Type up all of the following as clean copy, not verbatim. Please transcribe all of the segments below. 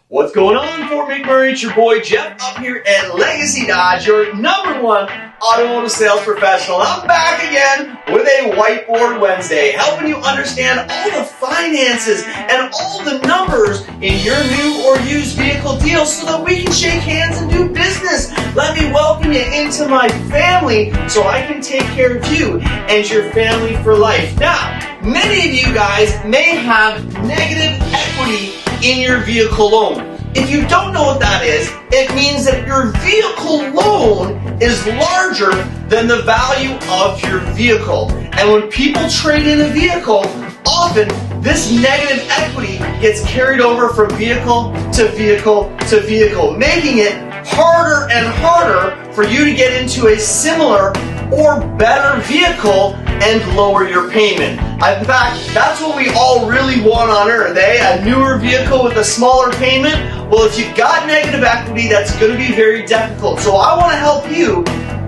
What's going on, Fort McMurray? It's your boy Jeff up here at Legacy Dodge, your #1 automotive sales professional. I'm back again with a Whiteboard Wednesday, helping you understand all the finances and all the numbers in your new or used vehicle deal so that we can shake hands and do business. Let me welcome you into my family so I can take care of you and your family for life. Now, many of you guys may have negative equity in your vehicle loan. If you don't know what that is, it means that your vehicle loan is larger than the value of your vehicle. And when people trade in a vehicle, often this negative equity gets carried over from vehicle to vehicle to vehicle, making it harder and harder for you to get into a similar or better vehicle and lower your payment. In fact, that's what we all really want on earth, eh? A newer vehicle with a smaller payment. Well, if you've got negative equity, that's going to be very difficult. So I want to help you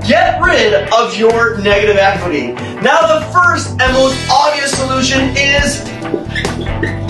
get rid of your negative equity. Now, the first and most obvious solution is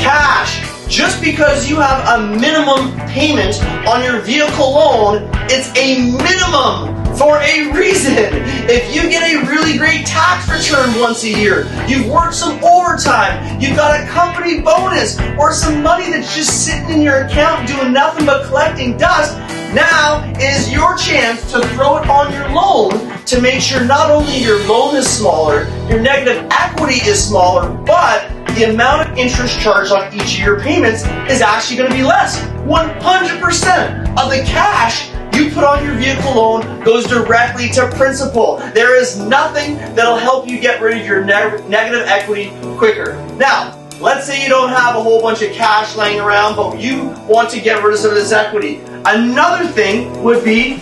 cash. Just because you have a minimum payment on your vehicle loan, it's a minimum for a reason. If you get a really great tax return once a year, you've worked some overtime, you've got a company bonus, or some money that's just sitting in your account doing nothing but collecting dust, now is your chance to throw it on your loan to make sure not only your loan is smaller, your negative equity is smaller, but the amount of interest charged on each of your payments is actually going to be less. 100% of the cash you put on your vehicle loan goes directly to principal. There is nothing that'll help you get rid of your negative equity quicker. Now, let's say you don't have a whole bunch of cash laying around, but you want to get rid of some of this equity. Another thing would be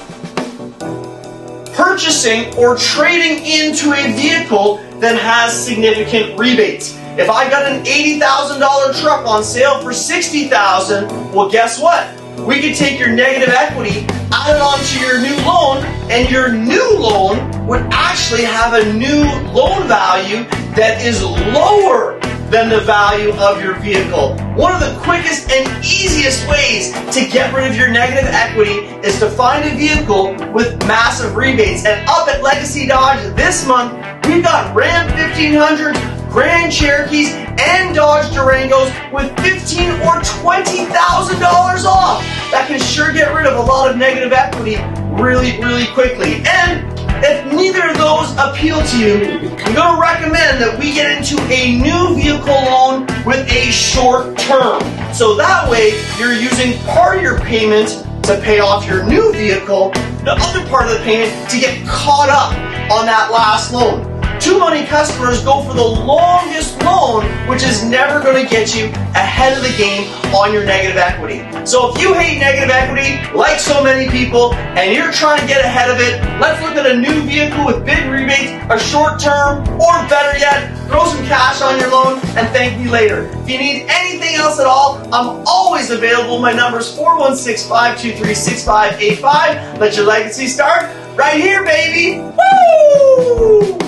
purchasing or trading into a vehicle that has significant rebates. If I got an $80,000 truck on sale for $60,000, well, guess what? We could take your negative equity, add it onto your new loan, and your new loan would actually have a new loan value that is lower than the value of your vehicle. One of the quickest and easiest ways to get rid of your negative equity is to find a vehicle with massive rebates. And up at Legacy Dodge this month, we've got Ram 1500s, Grand Cherokees, and Dodge Durangos with $15,000 or $20,000 off. That can sure get rid of a lot of negative equity really, really quickly. And if neither of those appeal to you, I'm going to recommend that we get into a new vehicle loan with a short term. So that way, you're using part of your payment to pay off your new vehicle, the other part of the payment to get caught up on that last loan. Two money customers go for the longest loan, which is never going to get you ahead of the game on your negative equity. So if you hate negative equity, like so many people, and you're trying to get ahead of it, let's look at a new vehicle with big rebates, a short term, or better yet, throw some cash on your loan and thank me later. If you need anything else at all, I'm always available. My number is 416-523-6585. Let your legacy start right here, baby. Woo!